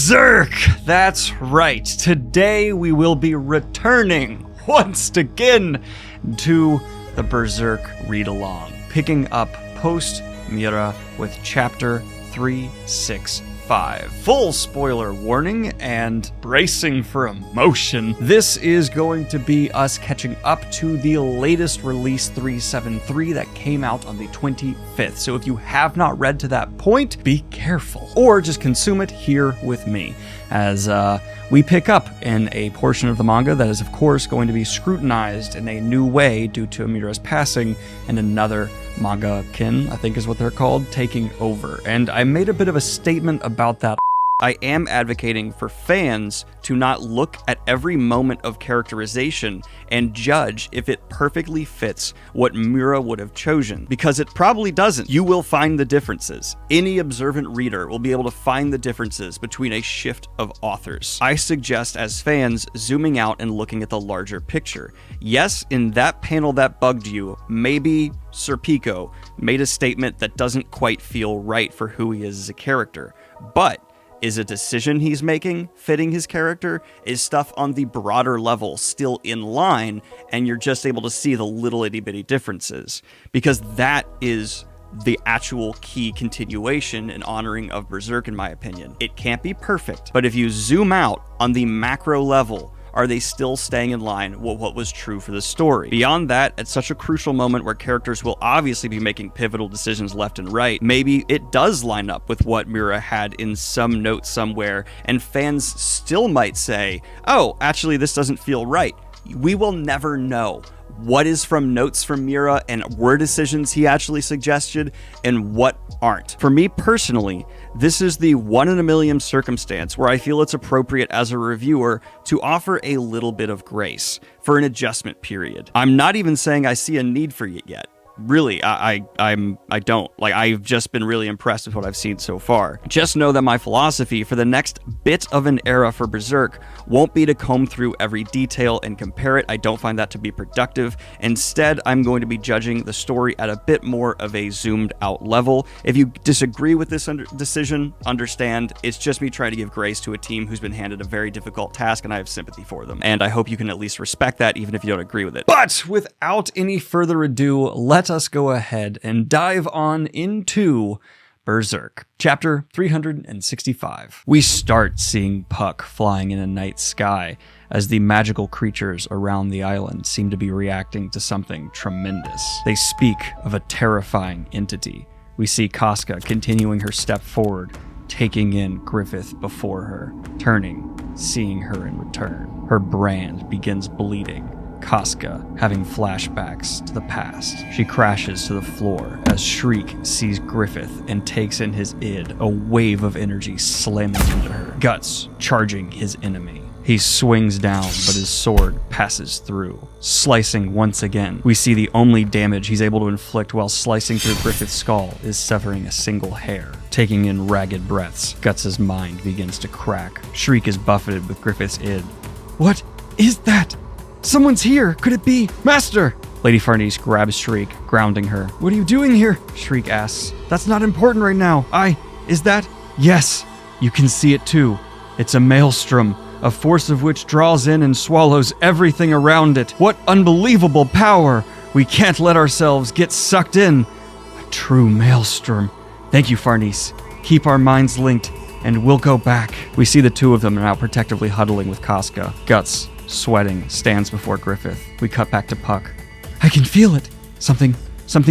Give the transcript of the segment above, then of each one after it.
Berserk! That's right. Today we will be returning once again to the Berserk read-along, picking up post-Miura with chapter 365. Full spoiler warning and bracing for emotion. This is going to be us catching up to the latest release 373 that came out on the 25th. So if you have not read to that point, be careful. Or just consume it here with me as we pick up in a portion of the manga that is of course going to be scrutinized in a new way due to Miura's passing and another manga-kin, I think is what they're called, taking over. And I made a bit of a statement about that. I am advocating for fans to not look at every moment of characterization and judge if it perfectly fits what Miura would have chosen, because it probably doesn't. You will find the differences. Any observant reader will be able to find the differences between a shift of authors. I suggest as fans zooming out and looking at the larger picture. Yes, in that panel that bugged you, maybe Schierke made a statement that doesn't quite feel right for who he is as a character, but is a decision he's making fitting his character? Is stuff on the broader level still in line, and you're just able to see the little itty-bitty differences? Because that is the actual key continuation and honoring of Berserk, in my opinion. It can't be perfect, but if you zoom out on the macro level, are they still staying in line with what was true for the story? Beyond that, at such a crucial moment where characters will obviously be making pivotal decisions left and right, maybe it does line up with what Miura had in some note somewhere, and fans still might say, oh, actually this doesn't feel right. We will never know what is from notes from Miura and were decisions he actually suggested and what aren't. For me personally, this is the 1 in a million circumstance where I feel it's appropriate as a reviewer to offer a little bit of grace for an adjustment period. I'm not even saying I see a need for it yet. Really, I don't. Like, I've just been really impressed with what I've seen so far. Just know that my philosophy for the next bit of an era for Berserk won't be to comb through every detail and compare it. I don't find that to be productive. Instead, I'm going to be judging the story at a bit more of a zoomed out level. If you disagree with this decision, understand. It's just me trying to give grace to a team who's been handed a very difficult task, and I have sympathy for them. And I hope you can at least respect that, even if you don't agree with it. But without any further ado, let us go ahead and dive on into Berserk, chapter 365. We start seeing Puck flying in a night sky as the magical creatures around the island seem to be reacting to something tremendous. They speak of a terrifying entity. We see Casca continuing her step forward, taking in Griffith before her, turning, seeing her in return. Her brand begins bleeding. Casca having flashbacks to the past. She crashes to the floor as Schierke sees Griffith and takes in his id, a wave of energy slamming into her, Guts charging his enemy. He swings down, but his sword passes through, slicing once again. We see the only damage he's able to inflict while slicing through Griffith's skull is severing a single hair. Taking in ragged breaths, Guts' mind begins to crack. Schierke is buffeted with Griffith's id. What is that? Someone's here! Could it be? Master! Lady Farnese grabs Schierke, grounding her. What are you doing here? Schierke asks. That's not important right now. Is that? Yes! You can see it too. It's a maelstrom, a force of which draws in and swallows everything around it. What unbelievable power! We can't let ourselves get sucked in. A true maelstrom. Thank you, Farnese. Keep our minds linked, and we'll go back. We see the two of them now protectively huddling with Casca. Guts, sweating, stands before Griffith. We cut back to Puck. I can feel it. Something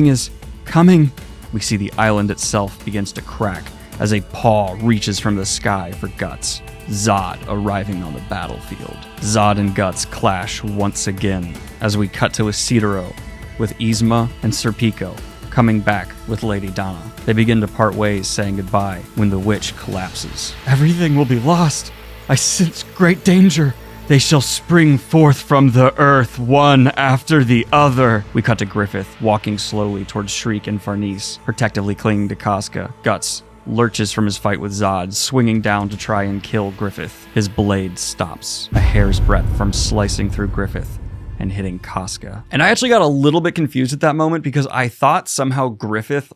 is coming. We see the island itself begins to crack as a paw reaches from the sky for Guts. Zod arriving on the battlefield. Zod and Guts clash once again as we cut to Isidoro with Yzma and Schierke coming back with Lady Donna. They begin to part ways saying goodbye when the witch collapses. Everything will be lost. I sense great danger. They shall spring forth from the earth, one after the other. We cut to Griffith, walking slowly towards Schierke and Farnese, protectively clinging to Casca. Guts lurches from his fight with Zod, swinging down to try and kill Griffith. His blade stops, a hair's breadth from slicing through Griffith and hitting Casca. And I actually got a little bit confused at that moment because I thought somehow Griffith,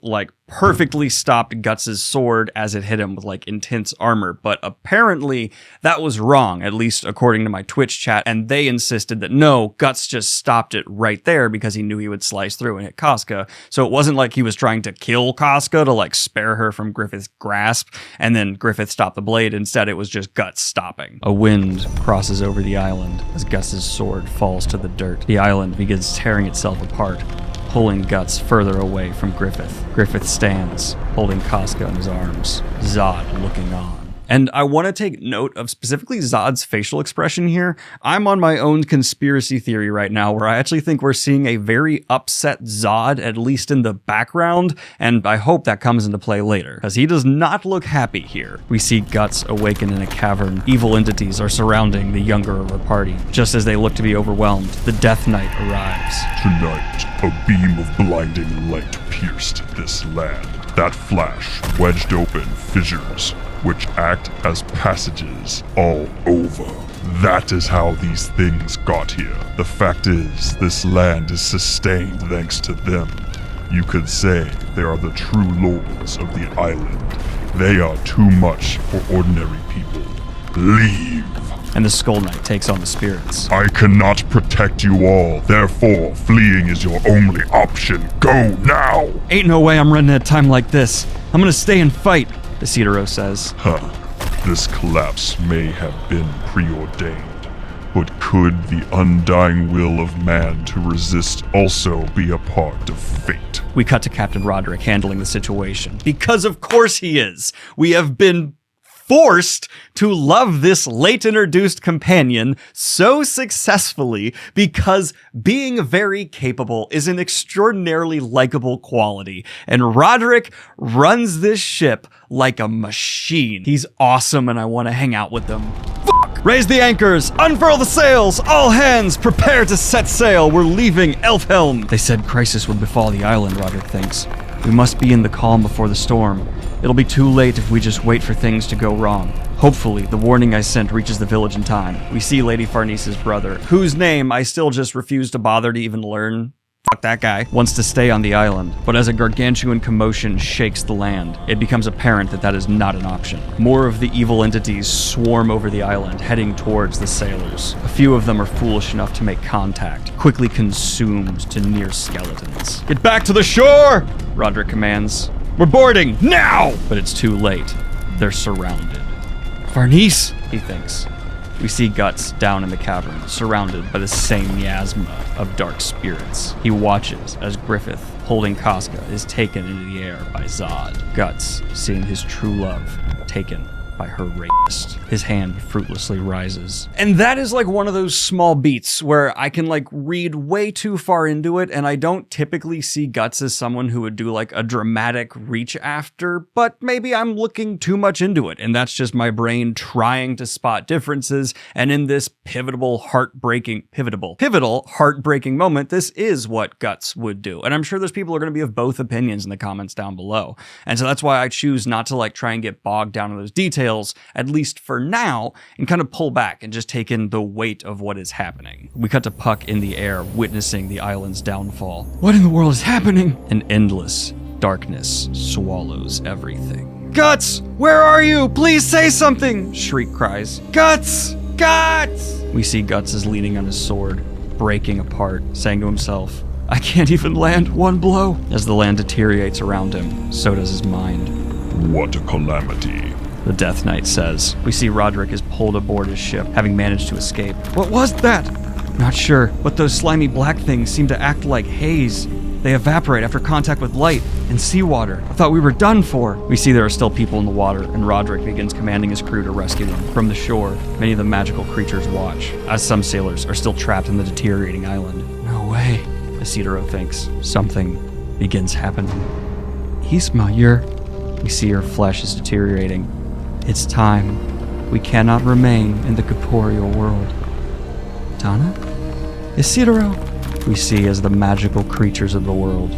perfectly stopped Guts' sword as it hit him with like intense armor, but apparently that was wrong, at least according to my Twitch chat, and they insisted that no, Guts just stopped it right there because he knew he would slice through and hit Casca, so it wasn't like he was trying to kill Casca to like spare her from Griffith's grasp, and then Griffith stopped the blade. Instead, it was just Guts stopping. A wind crosses over the island as Guts' sword falls to the dirt. The island begins tearing itself apart, pulling Guts further away from Griffith. Griffith stands, holding Casca in his arms, Zod looking on. And I want to take note of specifically Zod's facial expression here. I'm on my own conspiracy theory right now where I actually think we're seeing a very upset Zod, at least in the background, and I hope that comes into play later, because he does not look happy here. We see Guts awaken in a cavern. Evil entities are surrounding the younger of our party. Just as they look to be overwhelmed, the Death Knight arrives. Tonight, a beam of blinding light pierced this land. That flash wedged open fissures, which act as passages all over. That is how these things got here. The fact is, this land is sustained thanks to them. You could say they are the true lords of the island. They are too much for ordinary people. Leave. And the Skull Knight takes on the spirits. I cannot protect you all, therefore fleeing is your only option. Go now! Ain't no way I'm running at a time like this. I'm gonna stay and fight, Deterioration says. This collapse may have been preordained, but could the undying will of man to resist also be a part of fate? We cut to Captain Roderick handling the situation. Because of course he is. We have been forced to love this late introduced companion so successfully because being very capable is an extraordinarily likable quality, and Roderick runs this ship like a machine. He's awesome and I want to hang out with him. Fuck! Raise the anchors! Unfurl the sails! All hands, prepare to set sail! We're leaving Elfhelm! They said crisis would befall the island, Roderick thinks. We must be in the calm before the storm. It'll be too late if we just wait for things to go wrong. Hopefully, the warning I sent reaches the village in time. We see Lady Farnese's brother, whose name I still just refuse to bother to even learn. Fuck that guy. Wants to stay on the island, but as a gargantuan commotion shakes the land, it becomes apparent that that is not an option. More of the evil entities swarm over the island, heading towards the sailors. A few of them are foolish enough to make contact, quickly consumed to near skeletons. Get back to the shore! Roderick commands. We're boarding, now! But it's too late. They're surrounded. Farnese, he thinks. We see Guts down in the cavern, surrounded by the same miasma of dark spirits. He watches as Griffith, holding Casca, is taken into the air by Zod. Guts, seeing his true love taken by her rapist. His hand fruitlessly rises. And that is like one of those small beats where I can like read way too far into it, and I don't typically see Guts as someone who would do like a dramatic reach after, but maybe I'm looking too much into it, and that's just my brain trying to spot differences, and in this pivotal, heartbreaking moment, this is what Guts would do. And I'm sure there's people who are going to be of both opinions in the comments down below. And so that's why I choose not to like try and get bogged down in those details, at least for now, and kind of pull back and just take in the weight of what is happening. We cut to Puck in the air, witnessing the island's downfall. What in the world is happening? An endless darkness swallows everything. Guts! Where are you? Please say something! Shriek cries. Guts! Guts! We see Guts is leaning on his sword, breaking apart, saying to himself, I can't even land one blow. As the land deteriorates around him, so does his mind. What a calamity. The Death Knight says. We see Roderick is pulled aboard his ship, having managed to escape. What was that? Not sure, but those slimy black things seem to act like haze. They evaporate after contact with light and seawater. I thought we were done for. We see there are still people in the water, and Roderick begins commanding his crew to rescue them. From the shore, many of the magical creatures watch, as some sailors are still trapped in the deteriorating island. No way, Isidro thinks. Something begins happening. Isma, we see her flesh is deteriorating. It's time. We cannot remain in the corporeal world. Donna? Isidro? We see as the magical creatures of the world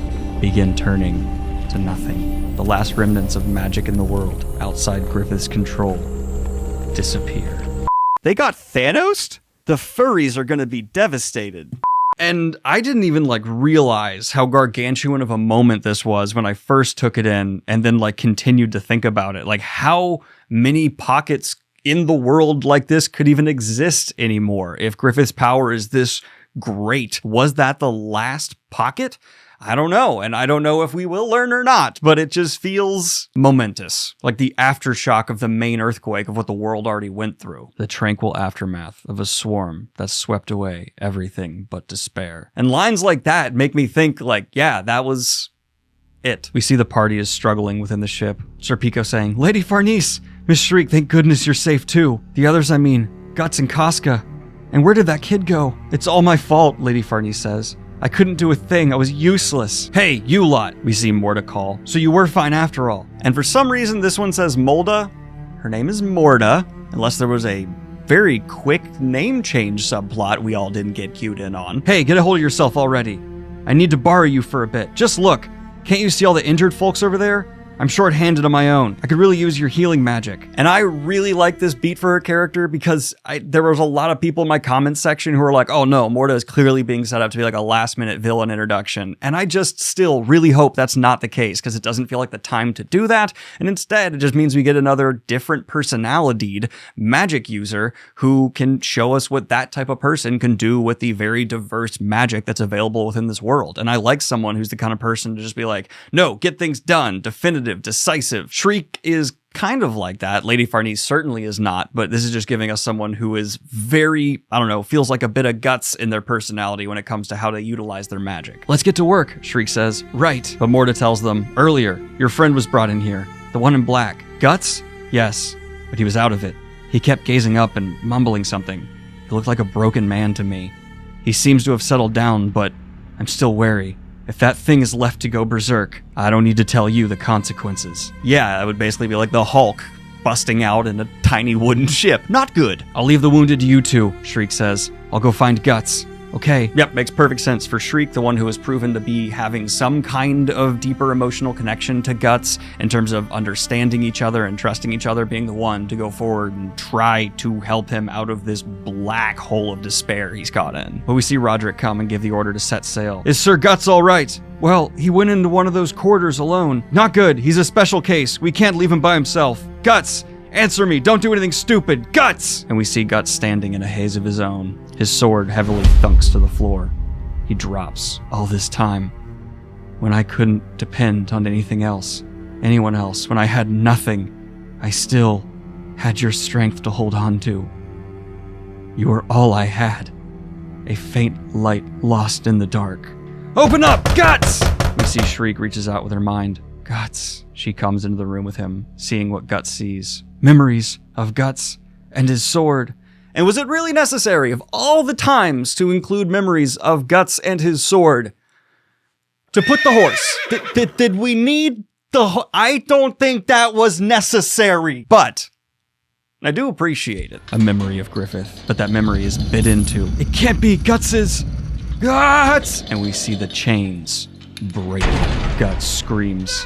begin turning to nothing. The last remnants of magic in the world, outside Griffith's control, disappear. They got Thanos? The furries are gonna be devastated. And I didn't even like realize how gargantuan of a moment this was when I first took it in and then like continued to think about it. Like how many pockets in the world like this could even exist anymore. If Griffith's power is this great, was that the last pocket? I don't know, and I don't know if we will learn or not, but it just feels momentous, like the aftershock of the main earthquake of what the world already went through. The tranquil aftermath of a swarm that swept away everything but despair. And lines like that make me think like, yeah, that was it. We see the party is struggling within the ship. Sir Pico saying, Lady Farnese, Miss Schierke, thank goodness you're safe too. The others, I mean, Guts and Casca. And where did that kid go? It's all my fault, Lady Farnese says. I couldn't do a thing. I was useless. Hey, you lot, we see Morda call. So you were fine after all. And for some reason, this one says Molda. Her name is Morda, unless there was a very quick name change subplot we all didn't get cued in on. Hey, get a hold of yourself already. I need to borrow you for a bit. Just look. Can't you see all the injured folks over there? I'm short-handed on my own. I could really use your healing magic. And I really like this beat for her character because there was a lot of people in my comments section who were like, oh no, Morda is clearly being set up to be like a last-minute villain introduction. And I just still really hope that's not the case because it doesn't feel like the time to do that. And instead, it just means we get another different personalitied magic user who can show us what that type of person can do with the very diverse magic that's available within this world. And I like someone who's the kind of person to just be like, no, get things done, definitive, decisive. Schierke is kind of like that. Lady Farnese certainly is not, but this is just giving us someone who is very, I don't know, feels like a bit of guts in their personality when it comes to how to utilize their magic. Let's get to work, Schierke says. Right. But Morda tells them, earlier, your friend was brought in here. The one in black. Guts? Yes. But he was out of it. He kept gazing up and mumbling something. He looked like a broken man to me. He seems to have settled down, but I'm still wary. If that thing is left to go berserk, I don't need to tell you the consequences. Yeah, that would basically be like the Hulk busting out in a tiny wooden ship. Not good. I'll leave the wounded to you two, Schierke says. I'll go find Guts. Okay. Yep, makes perfect sense. For Schierke, the one who has proven to be having some kind of deeper emotional connection to Guts in terms of understanding each other and trusting each other, being the one to go forward and try to help him out of this black hole of despair he's caught in. But we see Roderick come and give the order to set sail. Is Sir Guts all right? Well, he went into one of those quarters alone. Not good. He's a special case. We can't leave him by himself. Guts! Answer me, don't do anything stupid! Guts! And we see Guts standing in a haze of his own. His sword heavily thunks to the floor. He drops. All this time, when I couldn't depend on anything else, anyone else, when I had nothing, I still had your strength to hold on to. You were all I had. A faint light lost in the dark. Open up! Guts! We see Schierke reaches out with her mind. Guts. She comes into the room with him, seeing what Guts sees. Memories of Guts and his sword. And was it really necessary of all the times to include memories of Guts and his sword to put the horse? Did we need the I don't think that was necessary. But I do appreciate it. A memory of Griffith, but that memory is bit into. It can't be Guts's. Guts! And we see the chains break. Guts screams.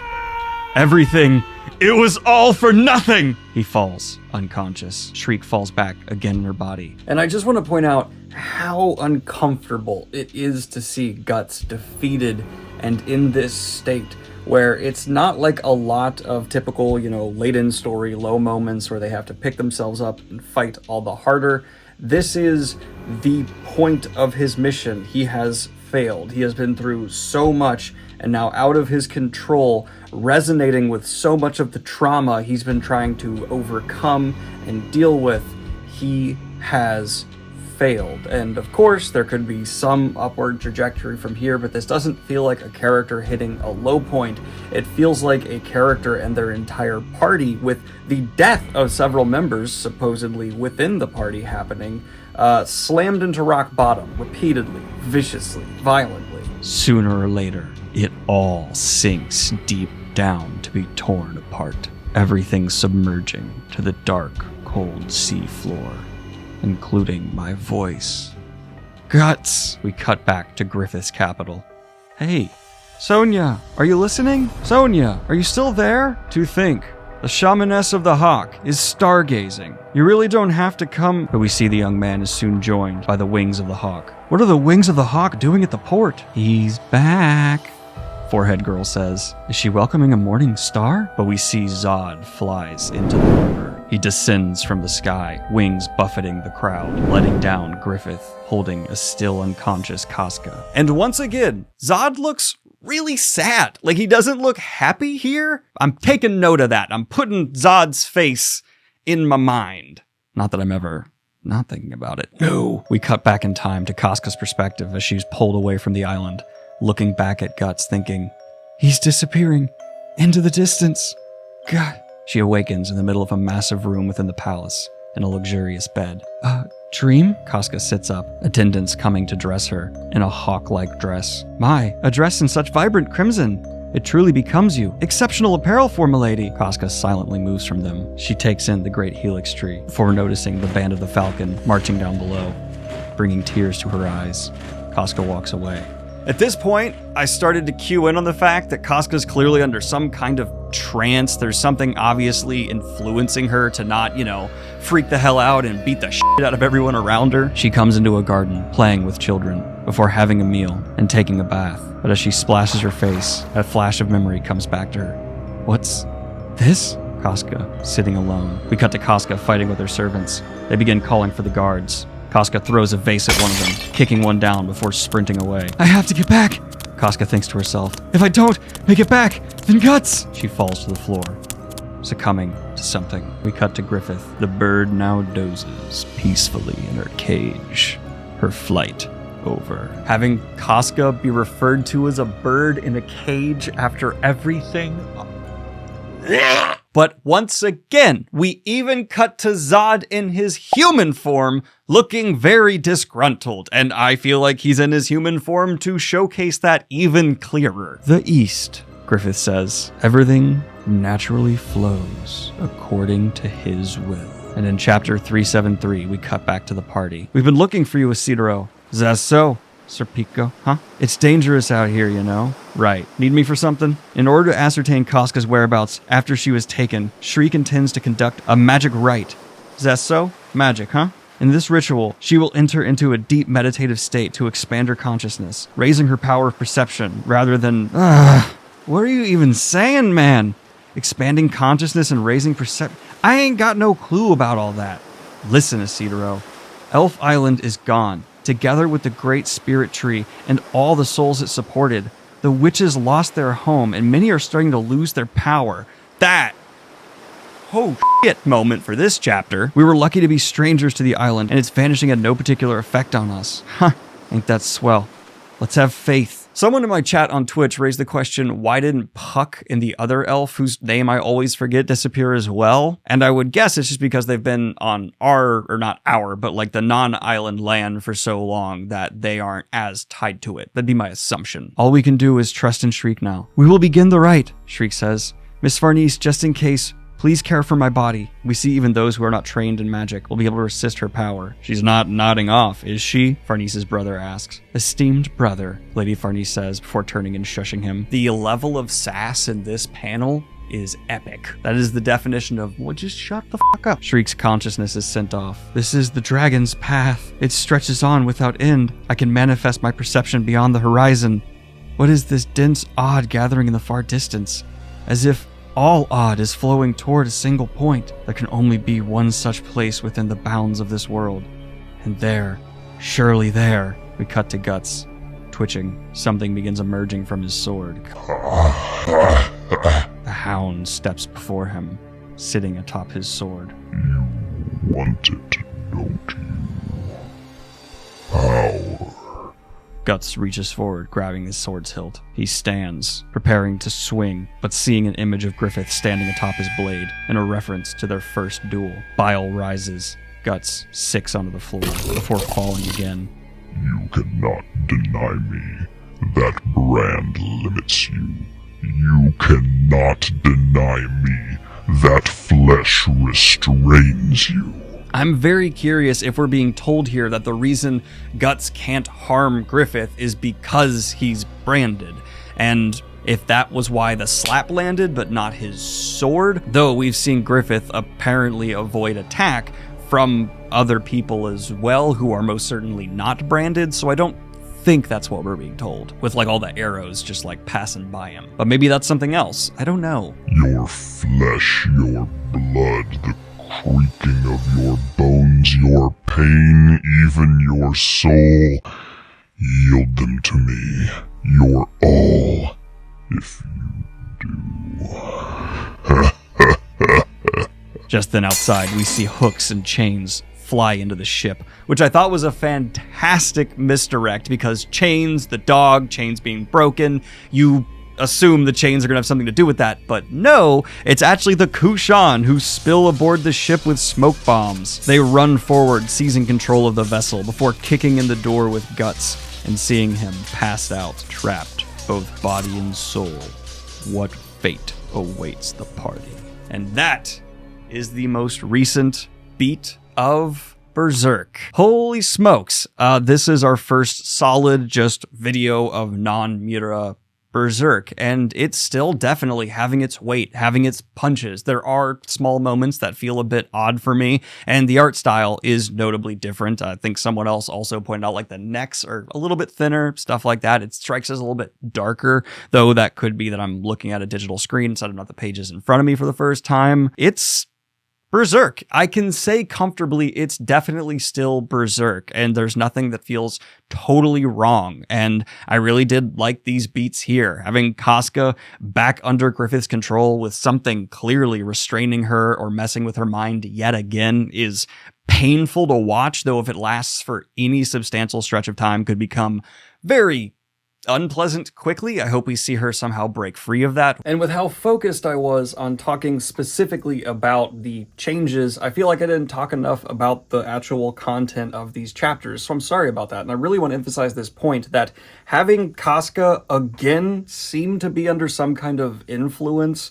Everything. It was all for nothing! He falls, unconscious. Schierke falls back again in her body. And I just want to point out how uncomfortable it is to see Guts defeated and in this state where it's not like a lot of typical, late in story, low moments where they have to pick themselves up and fight all the harder. This is the point of his mission. He has failed. He has been through so much and now out of his control, resonating with so much of the trauma he's been trying to overcome and deal with. He has failed. And of course, there could be some upward trajectory from here, but this doesn't feel like a character hitting a low point. It feels like a character and their entire party, with the death of several members supposedly within the party happening, slammed into rock bottom repeatedly, viciously, violently. Sooner or later, it all sinks deep down to be torn apart. Everything submerging to the dark, cold sea floor, including my voice. Guts! We cut back to Griffith's capital. Hey, Sonia, are you listening? Sonia, are you still there? To think, The shamaness of the hawk is stargazing. You really don't have to come. But we see the young man is soon joined by the wings of the hawk. What are the wings of the hawk doing at the port? He's back, Forehead Girl says. Is she welcoming a morning star? But we see Zod flies into the river. He descends from the sky, wings buffeting the crowd, letting down Griffith, holding a still unconscious Casca. And once again, Zod looks really sad. Like, he doesn't look happy here. I'm taking note of that. I'm putting Zod's face in my mind. Not that I'm ever not thinking about it. No. We cut back in time to Casca's perspective as she's pulled away from the island, looking back at Guts, thinking, he's disappearing into the distance. God. She awakens in the middle of a massive room within the palace, in a luxurious bed. Dream? Casca sits up, attendants coming to dress her in a hawk-like dress. My, a dress in such vibrant crimson. It truly becomes you. Exceptional apparel for milady. Casca silently moves from them. She takes in the great helix tree before noticing the band of the falcon marching down below, bringing tears to her eyes. Casca walks away. At this point, I started to cue in on the fact that Casca's clearly under some kind of trance. There's something obviously influencing her to not, freak the hell out and beat the shit out of everyone around her. She comes into a garden, playing with children, before having a meal and taking a bath. But as she splashes her face, a flash of memory comes back to her. What's this? Casca, sitting alone. We cut to Casca fighting with her servants. They begin calling for the guards. Casca throws a vase at one of them, kicking one down before sprinting away. I have to get back, Casca thinks to herself. If I don't make it back, then Guts! She falls to the floor, succumbing to something. We cut to Griffith. The bird now dozes peacefully in her cage, her flight over. Having Casca be referred to as a bird in a cage after everything. But once again, we even cut to Zod in his human form, looking very disgruntled, and I feel like he's in his human form to showcase that even clearer. The East, Griffith says. Everything naturally flows according to his will. And in chapter 373, we cut back to the party. We've been looking for you, Isidro. Is that so, Sir Pico? Huh? It's dangerous out here, Right. Need me for something? In order to ascertain Casca's whereabouts after she was taken, Schierke intends to conduct a magic rite. Is that so? Magic, huh? In this ritual, she will enter into a deep meditative state to expand her consciousness, raising her power of perception rather than... What are you even saying, man? Expanding consciousness and raising perception? I ain't got no clue about all that. Listen, Isidro. Elf Island is gone. Together with the great spirit tree and all the souls it supported, the witches lost their home and many are starting to lose their power. That, oh shit moment for this chapter. We were lucky to be strangers to the island and its vanishing had no particular effect on us. Ain't that swell. Let's have faith. Someone in my chat on Twitch raised the question, why didn't Puck and the other elf, whose name I always forget, disappear as well? And I would guess it's just because they've been on the non-island land for so long that they aren't as tied to it. That'd be my assumption. All we can do is trust in Schierke now. We will begin the rite, Schierke says. Miss Farnese, just in case, please care for my body. We see even those who are not trained in magic will be able to resist her power. She's not nodding off, is she? Farnese's brother asks. Esteemed brother, Lady Farnese says before turning and shushing him. The level of sass in this panel is epic. That is the definition of, well, just shut the fuck up. Schierke's consciousness is sent off. This is the dragon's path. It stretches on without end. I can manifest my perception beyond the horizon. What is this dense odd gathering in the far distance? As if all odd is flowing toward a single point. There can only be one such place within the bounds of this world. And there, surely there, we cut to Guts. Twitching, something begins emerging from his sword. The hound steps before him, sitting atop his sword. You want it, don't you? Power. Guts reaches forward, grabbing his sword's hilt. He stands, preparing to swing, but seeing an image of Griffith standing atop his blade, in a reference to their first duel. Bile rises. Guts sinks onto the floor, before falling again. You cannot deny me. That brand limits you. You cannot deny me. That flesh restrains you. I'm very curious if we're being told here that the reason Guts can't harm Griffith is because he's branded. And if that was why the slap landed, but not his sword. Though we've seen Griffith apparently avoid attack from other people as well, who are most certainly not branded, so I don't think that's what we're being told, with like all the arrows just like passing by him. But maybe that's something else. I don't know. Your flesh, your blood, the creaking of your bones, your pain, even your soul, yield them to me. Your all, if you do. Just then outside, we see hooks and chains fly into the ship, which I thought was a fantastic misdirect, because chains, the dog, chains being broken, you assume the chains are going to have something to do with that, but no, it's actually the Kushan who spill aboard the ship with smoke bombs. They run forward, seizing control of the vessel before kicking in the door with Guts and seeing him passed out, trapped, both body and soul. What fate awaits the party? And that is the most recent beat of Berserk. Holy smokes. This is our first solid just video of non-Miura Berserk, and it's still definitely having its weight, having its punches. There are small moments that feel a bit odd for me, and the art style is notably different. I think someone else also pointed out like the necks are a little bit thinner, stuff like that. It strikes as a little bit darker, though that could be that I'm looking at a digital screen instead of not the pages in front of me for the first time. It's Berserk. I can say comfortably it's definitely still Berserk, and there's nothing that feels totally wrong. And I really did like these beats here. Having Casca back under Griffith's control with something clearly restraining her or messing with her mind yet again is painful to watch, though if it lasts for any substantial stretch of time could become very unpleasant quickly. I hope we see her somehow break free of that. And with how focused I was on talking specifically about the changes, I feel like I didn't talk enough about the actual content of these chapters, so I'm sorry about that. And I really want to emphasize this point that having Casca again seem to be under some kind of influence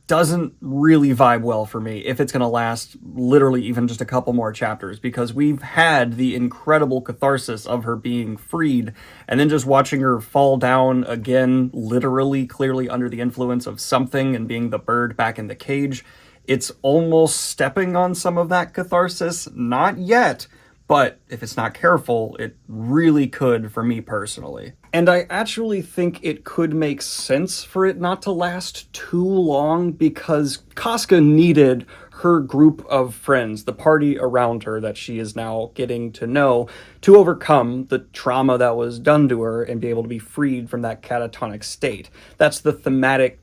doesn't really vibe well for me if it's going to last literally even just a couple more chapters, because we've had the incredible catharsis of her being freed, and then just watching her fall down again, literally, clearly under the influence of something and being the bird back in the cage. It's almost stepping on some of that catharsis. Not yet, but if it's not careful, it really could for me personally. And I actually think it could make sense for it not to last too long, because Casca needed her group of friends, the party around her that she is now getting to know, to overcome the trauma that was done to her and be able to be freed from that catatonic state. That's the thematic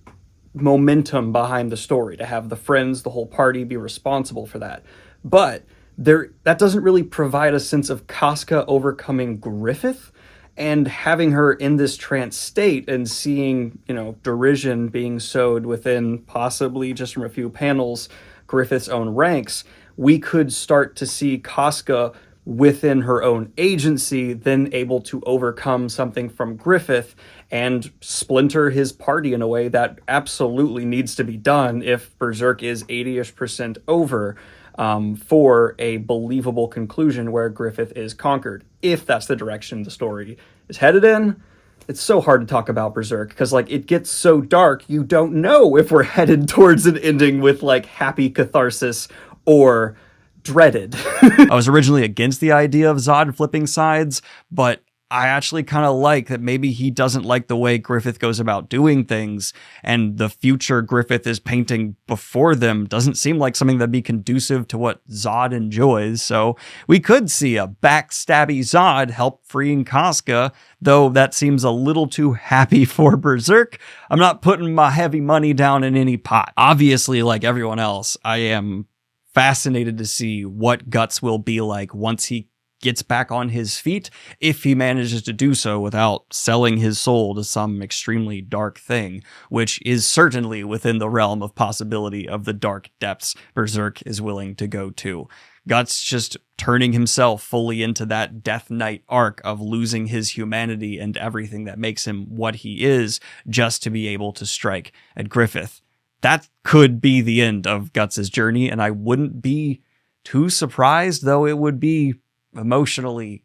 momentum behind the story, to have the friends, the whole party be responsible for that. But that doesn't really provide a sense of Casca overcoming Griffith and having her in this trance state and seeing, derision being sowed within possibly just from a few panels, Griffith's own ranks. We could start to see Casca within her own agency, then able to overcome something from Griffith and splinter his party in a way that absolutely needs to be done if Berserk is 80-ish% over. For a believable conclusion where Griffith is conquered, if that's the direction the story is headed in. It's so hard to talk about Berserk, because it gets so dark, you don't know if we're headed towards an ending with happy catharsis or dreaded. I was originally against the idea of Zod flipping sides, but I actually kind of like that maybe he doesn't like the way Griffith goes about doing things, and the future Griffith is painting before them doesn't seem like something that'd be conducive to what Zod enjoys. So we could see a backstabby Zod help freeing Casca, though that seems a little too happy for Berserk. I'm not putting my heavy money down in any pot. Obviously, like everyone else, I am fascinated to see what Guts will be like once he gets back on his feet, if he manages to do so without selling his soul to some extremely dark thing, which is certainly within the realm of possibility of the dark depths Berserk is willing to go to. Guts just turning himself fully into that Death Knight arc of losing his humanity and everything that makes him what he is, just to be able to strike at Griffith. That could be the end of Guts' journey, and I wouldn't be too surprised, though it would be emotionally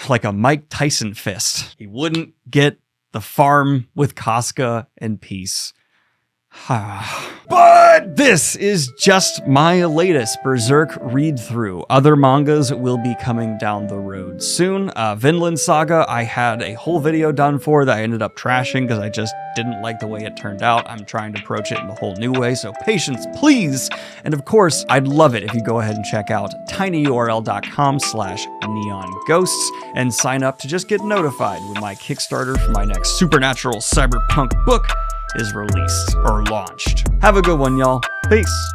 like a Mike Tyson fist. He wouldn't get the farm with Casca and peace. But this is just my latest Berserk read-through. Other mangas will be coming down the road soon. Vinland Saga, I had a whole video done for that I ended up trashing because I just didn't like the way it turned out. I'm trying to approach it in a whole new way, so patience, please. And of course, I'd love it if you go ahead and check out tinyurl.com/neonghosts and sign up to just get notified when my Kickstarter for my next supernatural cyberpunk book is released or launched. Have a good one, y'all. Peace.